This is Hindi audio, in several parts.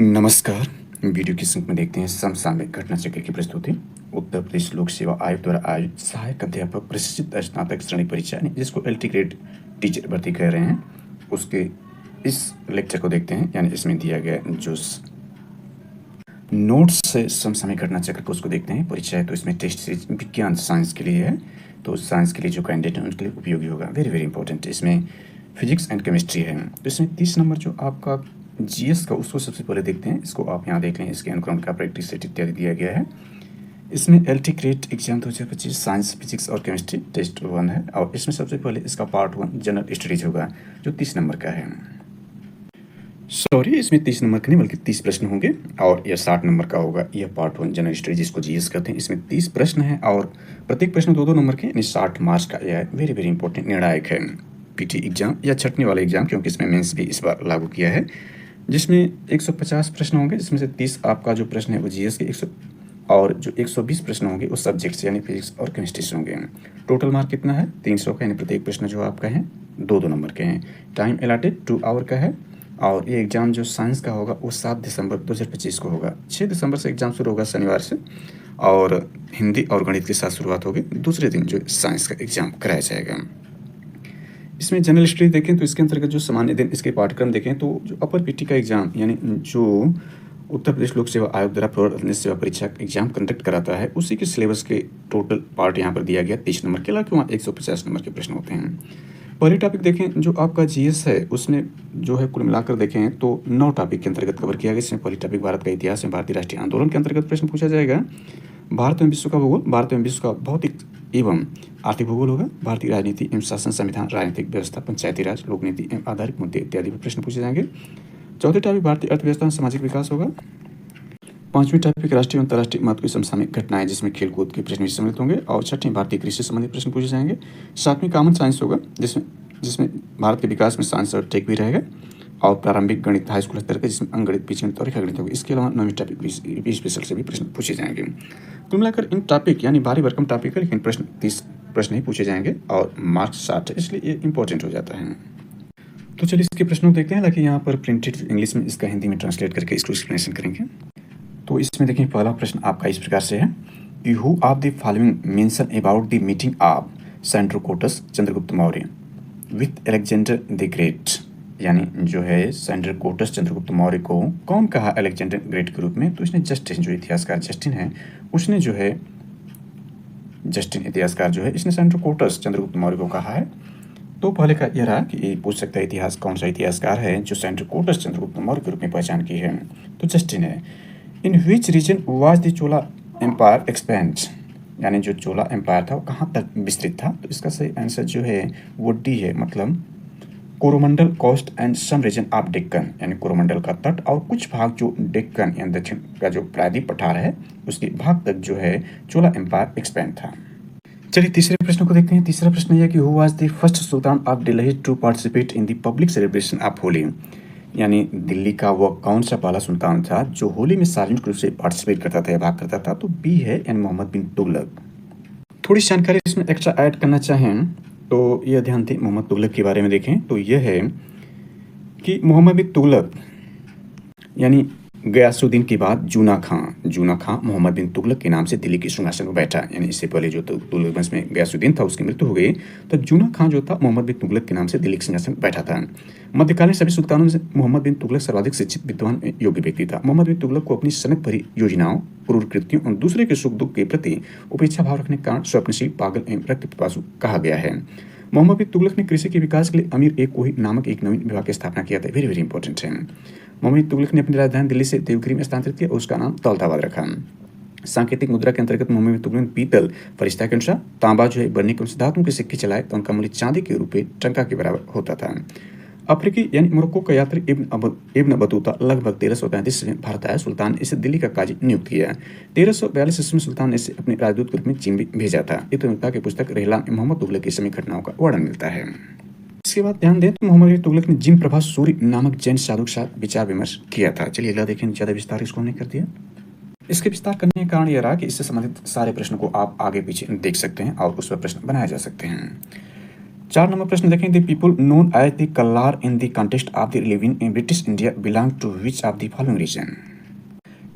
नमस्कार। वीडियो की संख्या में देखते हैं समसामयिक घटना चक्र की प्रस्तुति। उत्तर प्रदेश लोक सेवा आयोग द्वारा आयोजित सहायक अध्यापक प्रशिक्षित स्नातक श्रेणी परीक्षा यानी जिसको एलटी ग्रेड टीचर भर्ती कह रहे हैं, उसके इस लेक्चर को देखते हैं। यानी इसमें दिया गया जो नोट्स से समसामयिक घटना चक्र को उसको देखते हैं। परीक्षा है तो इसमें टेस्ट सीरीज विज्ञान साइंस के लिए है, तो साइंस के लिए जो कैंडिडेट हैं उनके लिए उपयोगी होगा। Very very important. इसमें फिजिक्स एंड केमिस्ट्री है, तो इसमें 30 नंबर जो आपका जीएस का उसको सबसे पहले देखते हैं। इसको आप यहाँ देख लें, इसके अनुक्रम का प्रैक्टिस सेट इत्यादि दिया गया है। इसमें LT grade exam 2025 science physics और केमिस्ट्री टेस्ट 1 है, और इसमें सबसे पहले इसका पार्ट 1 जनरल स्टडीज होगा जो 30 नंबर का है। सॉरी, इसमें 30 नंबर का नहीं बल्कि 30 प्रश्न होंगे, और यह 60 नंबर का होगा। यह पार्ट 1 जनरल स्टडीज जिसको जीएस कहते हैं। इसमें 30 प्रश्न हैं और प्रत्येक प्रश्न 2-2 नंबर के, यानी 60 मार्क्स का। यह वेरी वेरी इंपॉर्टेंट निर्णायक है पीटी एग्जाम या छटनी वाला एग्जाम, क्योंकि इसमें मेंस भी इस बार लागू किया है, जिसमें 150 प्रश्न होंगे, जिसमें से 30 आपका जो प्रश्न है वो जीएस के 100 और जो 120 प्रश्न होंगे वो सब्जेक्ट से यानी फिजिक्स और केमिस्ट्री से होंगे। टोटल मार्क कितना है? 300 का, यानी प्रत्येक प्रश्न जो आपका है 2-2 नंबर के हैं। टाइम अलाटेड 2 आवर का है, और ये एग्ज़ाम जो साइंस का होगा वो 7 दिसंबर 2025 को होगा। 6 दिसंबर से एग्ज़ाम शुरू होगा शनिवार से, और हिंदी और गणित के साथ शुरुआत होगी। दूसरे दिन जो साइंस का एग्ज़ाम कराया जाएगा। इसमें जनरल स्टडी देखें तो इसके अंतर्गत जो सामान्य दिन इसके पाठ्यक्रम देखें तो जो अपर पीटी का एग्जाम यानी जो उत्तर प्रदेश लोक सेवा आयोग द्वारा प्रवर्तन सेवा परीक्षा एग्जाम कंडक्ट कराता है, उसी के सिलेबस के टोटल पार्ट यहाँ पर दिया गया 30 नंबर के, हालांकि वहाँ 150 नंबर के प्रश्न होते हैं। पहले टॉपिक देखें जो आपका जीएस है, उसमें जो है कुल मिलाकर देखें तो 9 टॉपिक के अंतर्गत कवर किया गया। इसमें पहली टॉपिक भारत का इतिहास में भारतीय राष्ट्रीय आंदोलन के अंतर्गत प्रश्न पूछा जाएगा। भारत में विश्व का भूगोल, भारत में विश्व का भौतिक एवं आर्थिक भूगोल होगा। भारतीय राजनीति एवं शासन, संविधान, राजनीतिक व्यवस्था, पंचायती राज, लोक नीति एवं आधारित मुद्दे इत्यादि पर प्रश्न पूछे जाएंगे। चौथी टॉपिक भारतीय अर्थव्यवस्था और सामाजिक विकास होगा। 5वीं टॉपिक राष्ट्रीय और अंतर्राष्ट्रीय महत्व की समसामयिक घटनाएं, जिसमें खेलकूद के प्रश्न भी सम्मिलित होंगे। और 6वीं भारतीय कृषि से संबंधित प्रश्न पूछे जाएंगे। 7वीं कॉमन साइंस होगा, जिसमें भारत के विकास में साइंस और टेक भी रहेगा। और प्रारंभिक गणित हाई स्कूल स्तर का, जिसमें अंकगणित, बीजगणित और रेखागणित होगा। इसके अलावा 9वीं टॉपिक भी स्पेशल से भी प्रश्न पूछे जाएंगे। कुल मिलाकर इन टॉपिक यानी भारी भरकम टॉपिक है, लेकिन प्रश्न 30 प्रश्न ही पूछे जाएंगे और मार्क्स 60 है, इसलिए ये इंपॉर्टेंट हो जाता है। तो चलिए इसके प्रश्नों को देखते हैं, हालांकि यहाँ पर प्रिंटेड इंग्लिश में इसका हिंदी में ट्रांसलेट करके इसको एक्सप्लेनेशन करेंगे। तो इसमें देखिए पहला प्रश्न आपका इस प्रकार से है कि who of the following mention about the meeting of Sandrocottus Chandragupta Maurya with Alexander the great, यानी जो है सेंड्रोकोटस चंद्रगुप्त मौर्य को कौन कहा अलेक्जेंडर ग्रेट के रूप में? तो इसने जस्टिन, जो इतिहासकार जस्टिन है, उसने जो है जस्टिन इतिहासकार जो है इसने सेंड्रोकोटस चंद्रगुप्त मौर्य को कहा है। तो पहले का यह रहा कि ये पूछ सकता है इतिहास कौन सा इतिहासकार है जो सेंड्रोकोटस चंद्रगुप्त मौर्य के रूप में पहचान की है, तो जस्टिन है। In which region was the Chola empire expand, यानी जो चोला एम्पायर था वो कहाँ तक विस्तृत था? तो इसका सही आंसर जो है वो डी है, मतलब Coromandel coast and some region of Deccan, यानी कोरोमंडल का तट और कुछ भाग जो डेक्कन यानी दक्षिण का जो प्रायद्वीप पठार है उसके भाग तक जो है चोला एम्पायर एक्सपेंड था। चलिए तीसरे प्रश्न को देखते हैं। तीसरा प्रश्न यह कि who was the first sultan of Delhi to participate in the public celebration of Holi, यानी दिल्ली का वह कौन सा पहला सुल्तान था जो होली में सार्वजनिक रूप से पार्टिसिपेट करता था या भाग करता था? तो बी है, यानी मोहम्मद बिन तुगलक। थोड़ी जानकारी इसमें एक्स्ट्रा ऐड करना चाहें तो यह ध्यान दें, मोहम्मद तुगलक के बारे में देखें तो यह है कि मोहम्मद बिन तुगलक यानी गयासुद्दीन के बाद जूना खां मोहम्मद बिन तुगलक के नाम से दिल्ली के सिंहासन पर बैठा। यानी इससे पहले जो तुगलक वंश में गयासुद्दीन था उसकी मृत्यु हो गई, तो जूना खां जो था मोहम्मद बिन तुगलक के नाम से दिल्ली के सिंहासन पर बैठा था। मध्यकालीन सभी सुल्तानों में से मोहम्मद बिन तुगलक सर्वाधिक शिक्षित, विद्वान, योग्य व्यक्ति था। मोहम्मद बिन तुगलक को अपनी सनक भरी योजनाओं, क्रूर कृत्यों और दूसरे के सुख दुख के प्रति उपेक्षा भाव रखने के कारण स्वप्नशील, पागल एवं रक्त पिपासु कहा गया है। मोहम्मद बिन तुगलक ने कृषि के विकास के लिए अमीर ए कोही नामक एक नवीन विभाग की स्थापना किया था। वेरी वेरी इंपॉर्टेंट है। मोहम्मद बिन तुगलक ने अपनी राजधानी दिल्ली से देवगिरी में स्थानांतरित किया, उसका नाम दौलताबाद रखा। सांकेतिक मुद्रा के अंतर्गत मोहम्मद बिन तुगलक ने पीतल, फरिश्ता के अनुसार तांबा जो है बर्नी के धातुओं के सिक्के चलाए, तो उनका मूल्य चांदी के रूप में टंका के बराबर होता था। अफ्रीकी यानी मोरक्को का यात्री इब्न बतूता लगभग 1335 में भारत आया। सुल्तान ने इसे दिल्ली का काजी नियुक्त किया। 1342 ईस्वी में सुल्तान ने इसे अपने राजदूत के रूप में चीन भी भेजा था। इब्न की पुस्तक रेहलान में मोहम्मद तुगलक की समय घटनाओं का वर्णन मिलता है। इसके बाद ध्यान दें तो मोहम्मद बिन तुगलक ने जिन प्रभा सूरी नामक जैन साधु के साथ विचार विमर्श किया था। चलिए अगला देखें, ज्यादा विस्तार इसको हमने कर दिया। इसके विस्तार करने का कारण यह रहा कि इससे संबंधित सारे प्रश्नों को आप आगे पीछे देख सकते हैं और उस पर प्रश्न बनाए जा सकते हैं। 4 नंबर प्रश्न देखें, the people known as the Kallar in the context of the living in British India belong to which of the following region.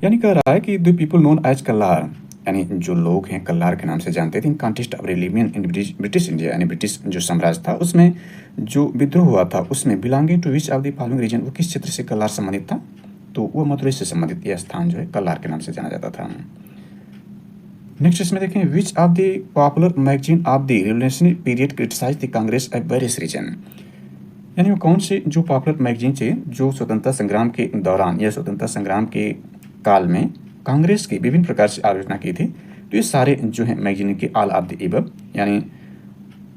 यानी कह रहा है कि the people known as Kallar, यानी जो लोग हैं कल्लार के नाम से जानते थे, in context of rebellion in British India, यानी ब्रिटिश जो साम्राज्य था उसमें जो विद्रोह हुआ था उसमें belonging to which of the following region, वो किस क्षेत्र से कल्लार संबंधित था, तो वो मदुरई से संबंधित यह स्थान जो है कल्लार के नाम से जाना जाता था। नेक्स्ट इसमें देखें, which of the popular magazine of the revolutionary period criticize the Congress at various reason, यानी वो कौन से जो पॉपुलर मैगजीन थे जो स्वतंत्रता संग्राम के दौरान या स्वतंत्रता संग्राम के काल में कांग्रेस की विभिन्न प्रकार से आलोचना की थी। तो ये सारे जो है मैगजीन के ऑल ऑफ द एबव, यानी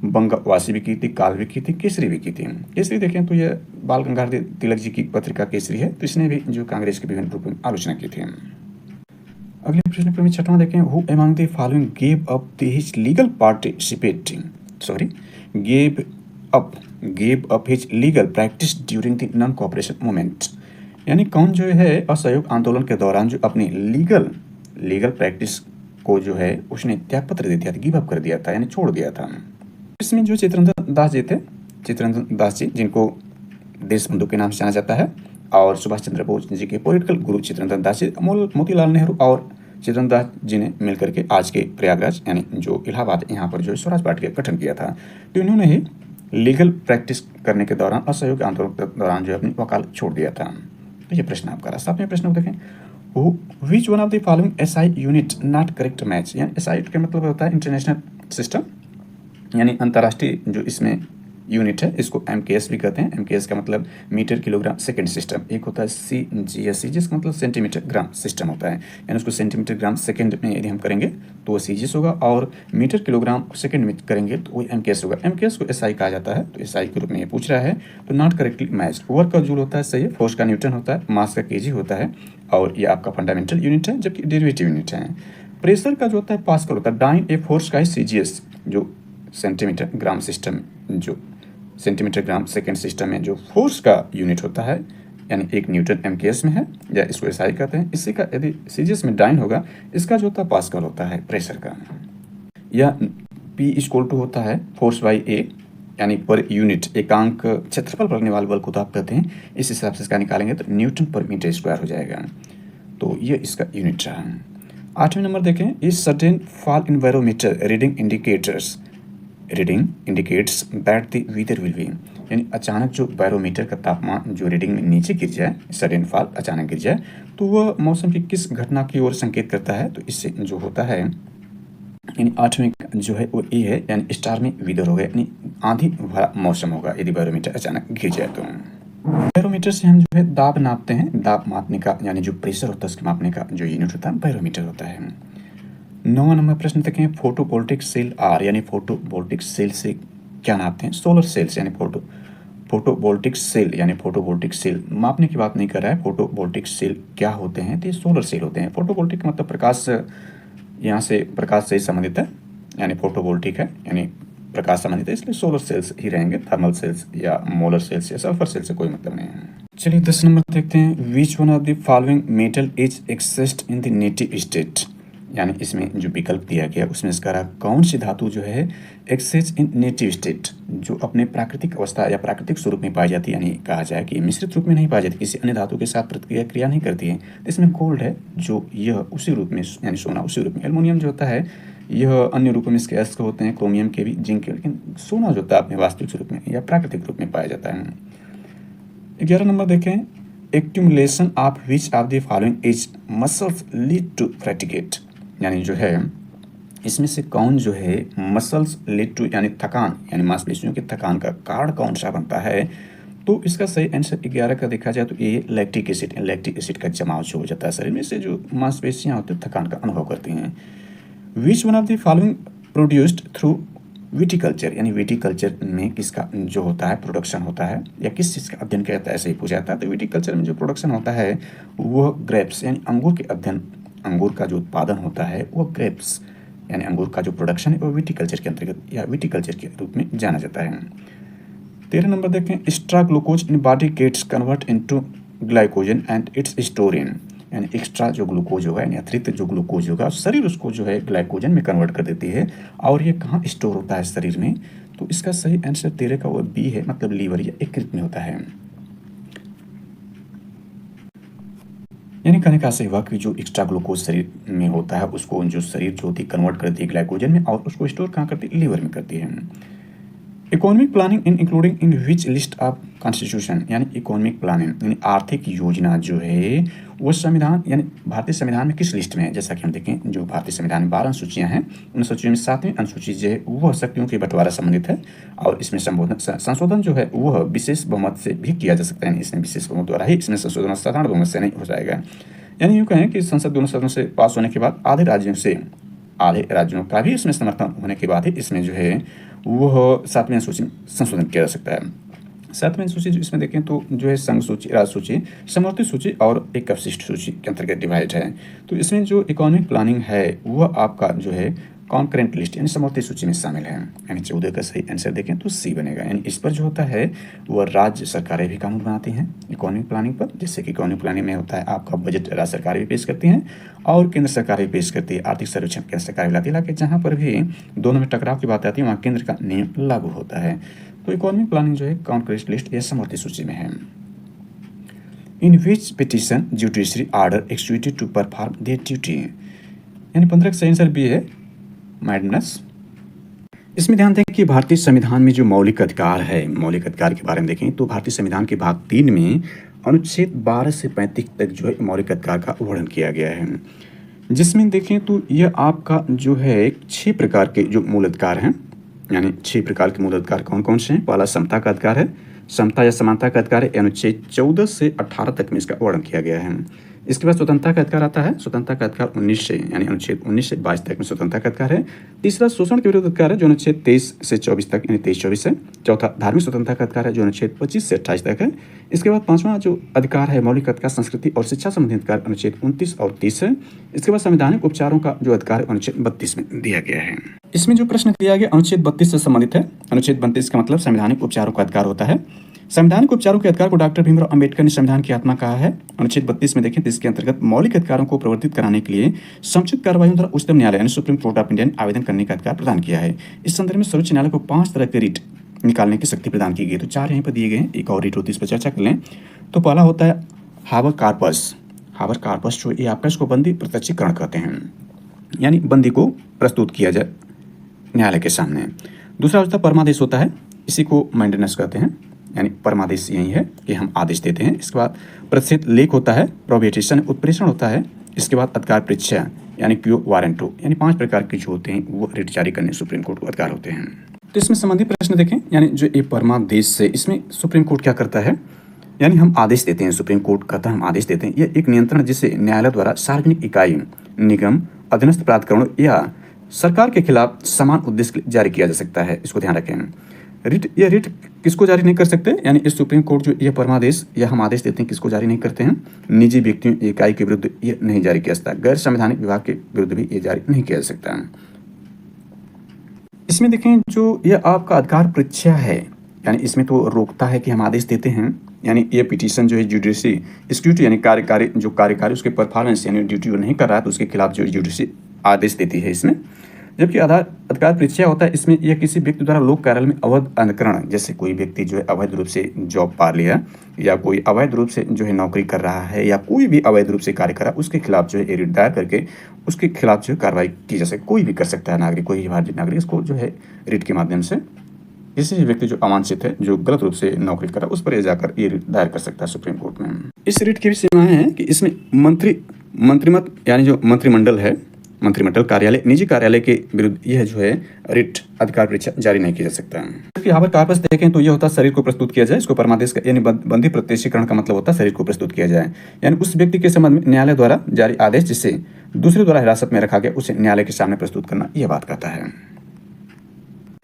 बंगवासी भी की थी, काल भी की थी, केसरी भी की थी। केसरी देखें तो यह बाल गंगाधर तिलक जी की पत्रिका केसरी है, तो इसने भी जो कांग्रेस की विभिन्न रूपों में आलोचना की थी। अगले प्रश्न पर 6वां देखें, who among the following gave up his legal participating gave up his legal practice during the non cooperation movement, यानी कौन जो है असहयोग आंदोलन के दौरान जो अपनी लीगल प्रैक्टिस को जो है उसने त्यागपत्र दे दिया था, गिव अप कर दिया था, यानी छोड़ दिया था। इसमें जो चित्रंतन दास जी थे, चित्रंतन दास जी जिनको देशबंधु के नाम से जाना जाता है, और सुभाष चंद्र बोस जी के पॉलिटिकल गुरु चित्रंतन दास जी, मोतीलाल नेहरू और चित्रंतन दास जी ने मिलकर के आज के प्रयागराज यानी जो इलाहाबाद यहाँ पर जो स्वराज पार्टी का गठन किया था। तो इन्होंने ही लीगल प्रैक्टिस करने के दौरान असहयोग आंदोलन के दौरान जो अपनी वकालत छोड़ दिया था। तो ये प्रश्न आपका रहा। 7वें प्रश्न को देखें, which one of the following SI unit not correct match, यानी एसआई का मतलब होता है इंटरनेशनल सिस्टम, यानी अंतर्राष्ट्रीय जो इसमें यूनिट है इसको एमकेएस भी कहते हैं। एमकेएस का मतलब मीटर किलोग्राम सेकंड सिस्टम। एक होता है सीजीएससी जिसका मतलब सेंटीमीटर ग्राम सिस्टम होता है, यानी उसको सेंटीमीटर ग्राम सेकंड में यदि हम करेंगे तो वो सीजीएस होगा, और मीटर किलोग्राम सेकंड में करेंगे तो वो एमकेएस होगा। एमकेएस को एसआई कहा जाता है, तो एसआई के रूप में ये पूछ रहा है। तो नॉट करेक्टली मैच। वर्क का जूल होता है सही है, फोर्स का न्यूटन होता है, मास का केजी होता है, और ये आपका फंडामेंटल यूनिट है, जबकि डेरिवेटिव यूनिट है। प्रेशर का जो होता है पास्कल होता है। डाइन ए फोर्स का है सीजीएस, जो सेंटीमीटर ग्राम सिस्टम जो सेंटीमीटर ग्राम सेकेंड सिस्टम में जो फोर्स का यूनिट होता है, यानी 1 न्यूटन एमकेएस में है, या इसको एसआई कहते हैं। इसी का यदि सीजीएस में डाइन होगा, इसका जो होता है पास्कल होता है प्रेशर का, या P = होता है फोर्स बाई ए, यानी पर यूनिट एकांक क्षेत्रफल पड़ने वाले बल को तो आप कहते हैं। इस हिसाब से इसका निकालेंगे तो न्यूटन पर मीटर स्क्वायर हो जाएगा। तो ये इसका यूनिट रहा। 8वें नंबर देखें, इस sudden fall in barometer reading indicates that the weather will be, यानी अचानक जो बैरोमीटर का तापमान जो रीडिंग में नीचे गिर जाए, सडन फॉल अचानक गिर जाए, तो वह मौसम की किस घटना की ओर संकेत करता है। तो इससे जो होता है, यानी 8वें जो है वो ए है, यानी स्टार्मी वेदर होगा, यानी आंधी भरा मौसम होगा यदि बैरोमीटर अचानक गिर जाए तो। बैरोमीटर से हम जो है दाब नापते हैं, दाब मापने का यानी जो प्रेशर होता है उसके मापने का जो यूनिट होता है बैरोमीटर होता है। 9वां नंबर प्रश्न देखें, फोटोवोल्टिक सेल आर, यानी फोटोवोल्टिक सेल से क्या नापते हैं। सोलर सेल्स, यानी फोटोवोल्टिक सेल, यानी फोटोवोल्टिक सेल मापने की बात नहीं कर रहा है। फोटोवोल्टिक सेल क्या होते हैं, तो ये सोलर सेल होते हैं। फोटोवोल्टिक मतलब प्रकाश, यहाँ से प्रकाश से संबंधित है, यानी फोटोवोल्टिक है यानी प्रकाश संबंधित है, इसलिए सोलर सेल्स ही रहेंगे। थर्मल सेल्स या मोलर सेल्स या सल्फर सेल्स से कोई मतलब नहीं है। चलिए 10 नंबर देखते हैं, which one of the following metal is exist in the native state, यानी इसमें जो विकल्प दिया गया उसमें इसका कौन सी धातु जो है एक्सिस्ट इन नेटिव स्टेट, जो अपने प्राकृतिक अवस्था या प्राकृतिक स्वरूप में पाई जाती है, यानी कहा जाए कि मिश्रित रूप में नहीं पाई जाती, किसी अन्य धातु के साथ क्रिया नहीं करती है। तो इसमें गोल्ड है, जो यह उसी रूप में, यानी सोना उसी रूप में। एल्युमिनियम जो होता है यह अन्य रूपों में इसके अस्क होते हैं, क्रोमियम के भी, जिंक के, लेकिन सोना जो होता है अपने वास्तविक स्वरूप में या प्राकृतिक रूप में पाया जाता है। 11 नंबर देखें, accumulation of which of the following as muscles lead to fatigue, यानी जो है इसमें से कौन जो है मसल्स लीड टू, यानी थकान, यानी मांसपेशियों की थकान का कारण कौन सा बनता है। तो इसका सही आंसर 11 का देखा जाए तो ये लैक्टिक एसिड का जमाव जो हो जाता है शरीर में, से जो मांसपेशियां होती हैं थकान का अनुभव करती हैं। Which one of the following produced through viticulture, यानी विटिकल्चर में किसका जो होता है प्रोडक्शन होता है, या किस चीज़ का अध्ययन किया जाता है, ऐसे ही पूछा जाता है। तो विटिकल्चर में जो प्रोडक्शन होता है वह ग्रेप्स, यानी अंगूर के अध्ययन, अंगूर का जो उत्पादन होता है वो ग्रेप्स, यानी अंगूर का जो प्रोडक्शन है वो विटिकल्चर के अंतर्गत या विटिकल्चर के रूप में जाना जाता है। 13 नंबर देखें, extra glucose in body gets convert into glycogen and it's store in, यानी एक्स्ट्रा जो ग्लूकोज होगा, यानी अतिरिक्त जो ग्लूकोज होगा शरीर उसको जो है ग्लाइकोजन में कन्वर्ट कर देती है, और ये कहाँ स्टोर होता है शरीर में, तो इसका सही आंसर 13 का वो बी है, मतलब लीवर या यकृत में होता है। यानी कहने का आशय हुआ कि जो एक्स्ट्रा ग्लूकोज शरीर में होता है उसको जो शरीर जो होती है कन्वर्ट करती है ग्लाइकोजन में और उसको स्टोर कहाँ करती है, लीवर में करती है। Economic planning in including in which list of constitution, यानी इकोनॉमिक प्लानिंग यानी आर्थिक योजना जो है वो संविधान यानी भारतीय संविधान में किस लिस्ट में है। जैसा कि हम देखें जो भारतीय संविधान में 12 अनुसूचियाँ हैं, उन सूचियों में 7वीं अनुसूची जो है वह शक्तियों के बंटवारा संबंधित है और इसमें संशोधन जो है वह विशेष बहुमत से भी किया जा सकता है। इसमें विशेष बहुमत द्वारा ही इसमें संशोधन साधारण बहुमत से नहीं हो जाएगा। यानी यूँ कहें कि संसद दोनों सदनों से पास होने के बाद आधे राज्यों का भी इसमें समर्थन होने के बाद ही इसमें जो है वह 7वीं अनुसूची में संशोधन किया जा सकता है। 7वीं अनुसूची जो इसमें देखें तो जो है संघ सूची, राज्य सूची, समवर्ती सूची और एक अवशिष्ट सूची के अंतर्गत डिवाइड है। तो इसमें जो इकोनॉमिक प्लानिंग है वह आपका जो है कॉन्करेंट लिस्ट यानी समवर्ती सूची में शामिल है। यानी 14 का सही आंसर देखें तो सी बनेगा। यानी इस पर जो होता है वह राज्य सरकारें भी कानून बनाती हैं इकोनॉमिक प्लानिंग पर। जैसे कि इकोनॉमिक प्लानिंग में होता है आपका बजट राज्य सरकारें भी पेश करती हैं और केंद्र सरकार भी पेश करती है। आर्थिक सर्वेक्षण केंद्र सरकार भी लाती है, हालांकि जहाँ पर भी दोनों में टकराव की बात आती है वहाँ केंद्र का नियम लागू होता है। तो इकोनॉमिक प्लानिंग जो है कॉन्करेंट लिस्ट या समवर्ती सूची में है। In which petition judiciary order executive to perform their duty, यानी 15 का सही आंसर बी है, मैडनेस। इसमें ध्यान दें कि भारतीय संविधान में जो मौलिक अधिकार है, मौलिक अधिकार के बारे में देखें तो भारतीय संविधान के भाग 3 में अनुच्छेद 12 से 35 तक जो है मौलिक अधिकार का वर्णन किया गया है। जिसमें देखें तो यह आपका जो है 6 प्रकार के जो मूल अधिकार हैं, यानी 6 प्रकार के मूल अधिकार कौन कौन से हैं। पहला समता का अधिकार है, समता या समानता का अधिकार है, अनुच्छेद 14 से 18 तक में इसका वर्णन किया गया है। इसके बाद स्वतंत्रता का अधिकार आता है, स्वतंत्रता का अधिकार 19 से यानी अनुच्छेद 19 से 22 तक में स्वतंत्रता का अधिकार है। तीसरा शोषण के विरुद्ध अधिकार है जो अनुच्छेद 23 से 24 तक यानी 23-24 है। चौथा धार्मिक स्वतंत्रता का अधिकार है जो अनुच्छेद 25 से 28 तक है। इसके बाद 5वां जो अधिकार है मौलिक अधिकार संस्कृति और शिक्षा संबंधी अधिकार अनुच्छेद 29 और 30 है। इसके बाद संवैधानिक उपचारों का जो अधिकार है अनुच्छेद 32 में दिया गया है। इसमें जो प्रश्न दिया गया अनुच्छेद 32 से संबंधित है। अनुच्छेद 32 का मतलब संवैधानिक उपचारों का अधिकार होता है। संवैधानिक उपचारों के अधिकार को डॉक्टर भीमराव अंबेडकर ने संविधान की आत्मा कहा है। अनुच्छेद 32 में देखें तो इसके अंतर्गत मौलिक अधिकारों को प्रवर्तित कराने के लिए समुचित कार्रवाइयों द्वारा उच्चतम न्यायालय यानी सुप्रीम कोर्ट ऑफ इंडिया ने आवेदन करने का अधिकार प्रदान किया है। इस संदर्भ में सर्वोच्च न्यायालय को 5 तरह के रिट निकालने की शक्ति प्रदान की गई। तो 4 यहाँ पर दिए गए हैं, एक और रिट होती है, इस पर चर्चा कर लें। तो पहला होता है हावर कार्पस। हावर कार्पस जो ये आपका इसको बंदी प्रत्यक्षीकरण कहते हैं, यानी बंदी को प्रस्तुत किया जाए न्यायालय के सामने। दूसरा होता है परमादेश होता है, इसी को मैंडेनेस कहते हैं, यानी परमादेश यही है कि हम आदेश देते हैं। इसके बाद प्रतिषेध लेख होता है, प्रोहिबिशन उत्प्रेषण होता है। इसके बाद अधिकार परीक्षा यानी क्यू वारंटो, यानी 5 प्रकार के जो होते हैं वो रिट जारी करने सुप्रीम कोर्ट को अधिकार होते हैं। तो इसमें संबंधित प्रश्न देखें, यानी जो ये परमादेश से इसमें सुप्रीम कोर्ट क्या करता है, यानी हम आदेश देते हैं, सुप्रीम कोर्ट कहता है हम आदेश देते हैं। यह एक नियंत्रण जिसे न्यायालय द्वारा सार्वजनिक इकाई, निगम, अधीनस्थ प्राधिकरण या सरकार के खिलाफ समान उद्देश्य के लिए जारी किया जा सकता है। इसको ध्यान रखें। यह रिट किसको जारी नहीं कर सकते, यानी इस सुप्रीम कोर्ट जो यह परमादेश या हम आदेश देते हैं किसको जारी नहीं करते हैं, निजी व्यक्तियों इकाई के विरुद्ध यह नहीं जारी किया जा सकता। गैर संवैधानिक विभाग के विरुद्ध भी ये जारी नहीं किया जा सकता है। इसमें देखें जो यह आपका अधिकार परीक्षा है, यानी इसमें तो रोकता है कि हम आदेश देते हैं, यानी ये पिटीशन जो है जुडिशरी एक्सिक्यूटिव यानी कार्यकारी उसके परफॉर्मेंस यानी ड्यूटी नहीं कर रहा है तो उसके खिलाफ जो जुडिशरी आदेश देती है इसमें। जबकि अधिकार परीक्षा होता है, इसमें यह किसी व्यक्ति द्वारा लोक कार्यालय में अवैध अनुकरण, जैसे कोई व्यक्ति जो है अवैध रूप से जॉब पा लिया या कोई अवैध रूप से जो है नौकरी कर रहा है या कोई भी अवैध रूप से कार्य कर रहा है, उसके खिलाफ जो है रिट दायर करके उसके खिलाफ जो है कार्रवाई की जा सकती। कोई भी कर सकता है नागरिक, कोई भारतीय नागरिक इसको जो है रिट के माध्यम से किसी भी व्यक्ति जो अवांछित है, जो गलत रूप से नौकरी कर रहा है, उस पर ये जाकर ये रिट दायर कर सकता है सुप्रीम कोर्ट में। इस रिट की भी सीमाएं हैं कि इसमें मंत्रिमत यानी जो मंत्रिमंडल है, मंत्रिमंडल कार्यालय, निजी कार्यालय के विरुद्ध यह जो है रिट अधिकार परीक्षा जारी नहीं किया जा सकता है। जबकि हावर कार्पस देखें तो यह होता है शरीर को प्रस्तुत किया जाए, इसको परमादेश का यानी बंदी प्रत्यक्षीकरण का मतलब होता है शरीर को प्रस्तुत किया जाए, यानी उस व्यक्ति के संबंध में न्यायालय द्वारा जारी आदेश जिसे दूसरे द्वारा हिरासत में रखा गया उसे न्यायालय के सामने प्रस्तुत करना, यह बात कहता है।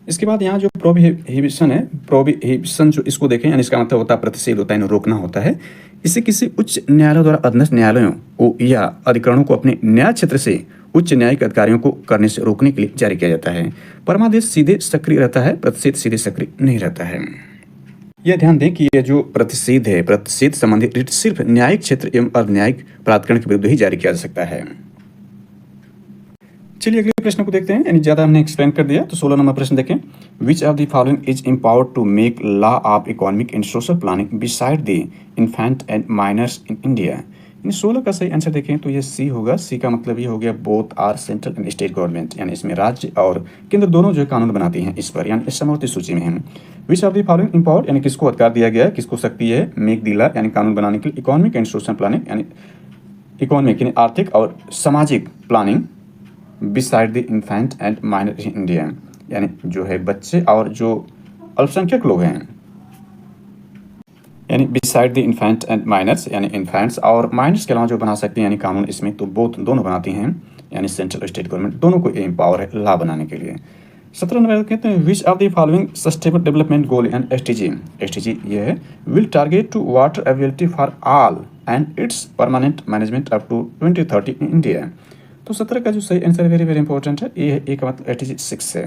इसके बाद यहाँ जो प्रोहिबिशन है, प्रोहिबिशन जो इसको देखें यानी इसका मतलब होता है प्रतिषेध होता है, रोकना होता है। इसे किसी उच्च न्यायालय द्वारा अधीनस्थ न्यायालयों को या अधिकरणों को अपने न्याय क्षेत्र से उच्च न्यायिक अधिकारियों को करने से रोकने के लिए जारी किया जाता है। परमादेश सीधे सक्रिय रहता है, प्रतिषेध सीधे सक्रिय नहीं रहता है। यह ध्यान दें कि यह जो प्रतिषेध है, प्रतिषेध संबंधी रिट सिर्फ न्यायिक क्षेत्र एवं अर्ध न्यायिक प्राधिकरण के विरुद्ध ही जारी किया जा सकता है। चलिए अगले प्रश्न को देखते हैं, यानी ज़्यादा हमने एक्सप्लेन कर दिया। तो 16 नंबर प्रश्न देखें, which of the following is empowered to make law of economic and social planning beside the infant and minors in India. इन 16 का सही आंसर देखें तो ये सी होगा। सी का मतलब ये हो गया both are central and state government, यानी इसमें राज्य और केंद्र दोनों जो है कानून बनाती हैं इस पर, यानी इस समवर्ती सूची में है। विच ऑफ द फॉलोइंग एम्पावर्ड, यानी किसको अधिकार दिया गया है, किसको शक्ति है मेक द लॉ यानी कानून बनाने के लिए इकोनॉमिक एंड सोशल प्लानिंग, यानी इकोनॉमिक यानी आर्थिक और सामाजिक planning beside the infant and minor in India, यानी जो है बच्चे और जो अल्पसंख्यक लोग हैं, यानी beside the infant and minors, यानी इन्फेंट्स और माइनर्स के अलावा जो बना सकते हैं यानी कानून इसमें, तो बोथ दोनों बनाती हैं, यानी सेंट्रल और स्टेट गवर्नमेंट दोनों को ये पावर है लॉ बनाने के लिए। 17 नंबर कहते हैं which of the following sustainable development goal and STG. STG ये है will target to water availability for all and its permanent management up to 2030 in India. तो 17 का जो सही आंसर वेरी वेरी इंपॉर्टेंट है, ये है एक मतलब एसटीजी 6 है,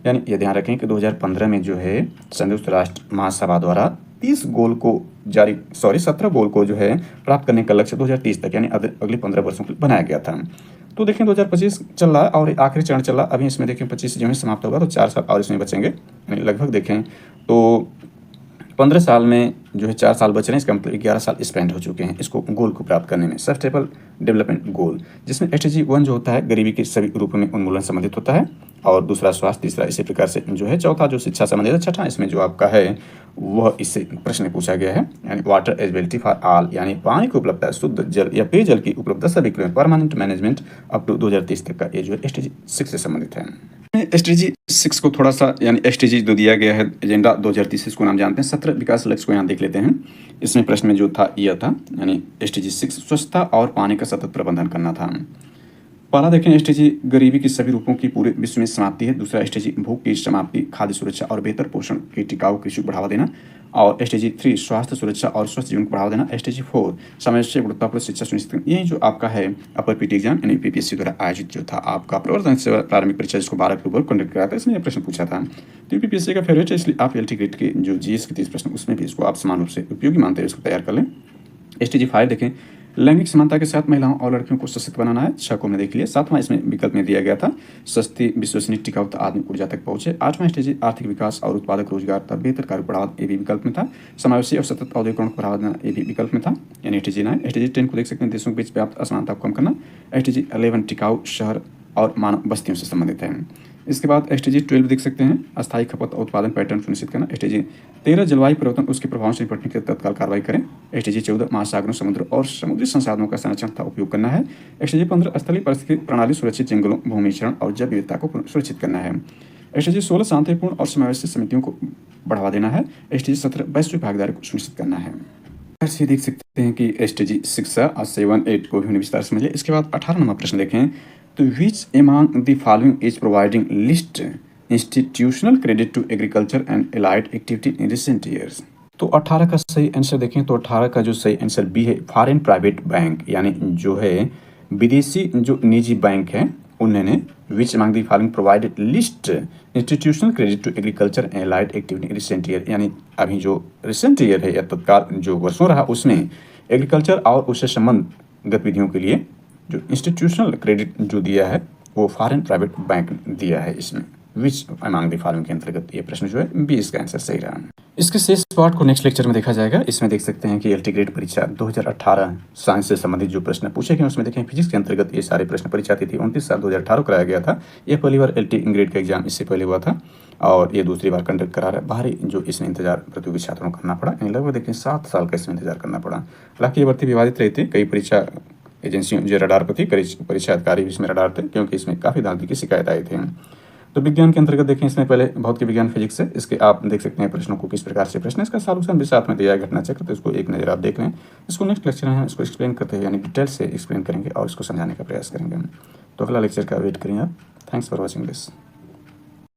यानी ये ध्यान रखें कि 2015 में जो है संयुक्त राष्ट्र महासभा द्वारा 17 गोल को जो है प्राप्त करने का लक्ष्य 2030 तक, यानी अगले 15 वर्षों के लिए बनाया गया था। तो देखें 2025 चल रहा है और आखिरी चरण चल रहा है, अभी इसमें देखें 25 जो है समाप्त होगा, तो 4 साल और इसमें बचेंगे, यानी लगभग देखें तो 15 साल में जो है 4 साल बच रहे हैं, इसका मतलब 11 साल स्पेंड हो चुके हैं इसको गोल को प्राप्त करने में, सस्टेनेबल डेवलपमेंट गोल, जिसमें एसडीजी 1 जो होता है गरीबी के सभी रूपों में उन्मूलन संबंधित होता है, और दूसरा स्वास्थ्य, तीसरा इसी प्रकार से जो है, चौथा जो शिक्षा संबंधित है, छठा इसमें जो आपका है वह इससे प्रश्न में पूछा गया है, यानी वाटर एवेलेबिलिटी फॉर ऑल, यानी पानी की उपलब्धता, शुद्ध जल या पेयजल की उपलब्धता सभी के लिए, परमानेंट मैनेजमेंट अप टू 2030 तक का ये जो है एसडीजी 6 से संबंधित है। एसडीजी 6 को थोड़ा सा, यानी एसडीजी जो दिया गया है एजेंडा 2030 इसको नाम जानते हैं, 17 विकास लक्ष्य को यहाँ देख लेते हैं। इसमें प्रश्न में जो था यह था, यानी एसडीजी 6 स्वच्छता और पानी का सतत प्रबंधन करना था। पहला देखें एसडीजी गरीबी की सभी रूपों की पूरे विश्व में समाप्ति है, दूसरा एसडीजी भूख की समाप्ति, खाद्य सुरक्षा और बेहतर पोषण की टिकाऊ कृषि को बढ़ावा देना, और एसडीजी 3 स्वास्थ्य सुरक्षा और स्वस्थ जीवन को बढ़ावा देना, एसडीजी 4 समय से गुणवत्तापूर्ण शिक्षा सुनिश्चित करना। ये जो आपका है अपर पीटी एग्जाम यानी पीपीएससी द्वारा आयोजित जो था आपका प्रवर्तन सेवा प्रारंभिक परीक्षा, जिसको 12 अक्टूबर को कंडक्ट कराया था, इसमें यह प्रश्न पूछा था। तो पीपीएससी का फेवरेट है, इसलिए आप एलटी ग्रेड के जो जीएस के 30 प्रश्न उसमें भी इसको आप समान रूप से उपयोगी मानते हैं, इसको तैयार कर लें। एसडीजी 5 देखें लैंगिक समानता के साथ महिलाओं और लड़कियों को सशक्त बनाना है, 6 को हमने देख लिया। 7वां इसमें विकल्प में दिया गया था सस्ती विश्वसनीय टिकाऊ आधुनिक ऊर्जा तक पहुंचे। 8वां स्टेज आर्थिक विकास और उत्पादक रोजगार तथा बेहतर कार्य बढ़ावा, ये भी विकल्प में था। समावेशी और सतत औद्योगिकरण को बढ़ावा देना, ये भी विकल्प में था, यानी एसडीजी 9। एसडीजी 10 को देख सकते हैं देशों के बीच व्याप्त असमानता को कम करना। एसडीजी 11 टिकाऊ शहर और मानव बस्तियों से संबंधित है। इसके बाद एसडीजी 12 देख सकते हैं अस्थायी खपत और उत्पादन पैटर्न सुनिश्चित करना। एसडीजी 13 जलवायु परिवर्तन उसके प्रभावों से निपटने के लिए तत्काल कार्रवाई करें। एसडीजी 14 महासागरों, समुद्र और समुद्री संसाधनों का संरक्षण तथा उपयोग करना है। एसडीजी 15 स्थलीय पारिस्थितिकी प्रणाली, सुरक्षित जंगलों, भूमि क्षरण और जैव विविधता को सुरक्षित करना है। एसडीजी 16 शांतिपूर्ण और समावेशी समितियों को बढ़ावा देना है। एसडीजी 17 वैश्विक भागीदारी को सुनिश्चित करना है। ऐसे देख सकते हैं कि एसडीजी 6 और 7, 8 को भी विस्तार समझिए। इसके बाद 18 नंबर प्रश्न देखें तो which among the following is providing list institutional credit to agriculture and allied activity in recent years. तो 18 का सही आंसर देखें तो 18 का जो सही आंसर बी है, फॉरेन प्राइवेट बैंक, यानी जो है विदेशी जो निजी बैंक है उन्होंने which among the following provided list institutional credit to agriculture and allied activity in recent year, यानी अभी जो रिसेंट ईयर है या तत्काल जो वर्षों रहा उसमें एग्रीकल्चर और उससे संबंध गतिविधियों के लिए जो इंस्टीट्यूशनल क्रेडिट जो दिया है वो फॉरेन प्राइवेट बैंक दिया है। इसमें विच अमंग द फॉलोइंग के अंतर्गत ये प्रश्न जो है बी इसका आंसर सही रहा। इसके शेष पार्ट को नेक्स्ट लेक्चर में देखा जाएगा। इसमें देख सकते हैं कि एलटी ग्रेड परीक्षा 2018 साइंस से संबंधित जो प्रश्न पूछे गए उसमें देखें फिजिक्स के अंतर्गत ये सारे प्रश्न परीक्षा थी 29 साल 2018 कराया गया था। ये पहली बार एलटी ग्रेड का एग्जाम इससे पहले हुआ था और ये दूसरी बार कंडक्ट करा रहा है। बाहरी जो इसमें इंतजार प्रतियोगी छात्रों को करना पड़ा, लगभग देखें 7 साल का इसमें इंतजार करना पड़ा। हालांकि ये भर्ती विवादित रही थी, कई परीक्षा एजेंसियों जो रडार पर थी, परीक्षा अधिकारी भी इसमें रडार थे क्योंकि इसमें काफ़ी धांधली की शिकायत आई थी। तो विज्ञान के अंतर्गत देखें इसमें पहले भौतिक विज्ञान फिजिक्स है, इसके आप देख सकते हैं प्रश्नों को किस प्रकार से प्रश्न इसका सॉल्यूशन भी साथ में दिया है घटना चक्र, तो इसको एक नज़र आप देख लें। इसको नेक्स्ट लेक्चर में इसको एक्सप्लेन करते हैं, यानी डिटेल से एक्सप्लेन करेंगे और इसको समझाने का प्रयास करेंगे। तो अगला लेक्चर का वेट करें आप। Thanks for watching this.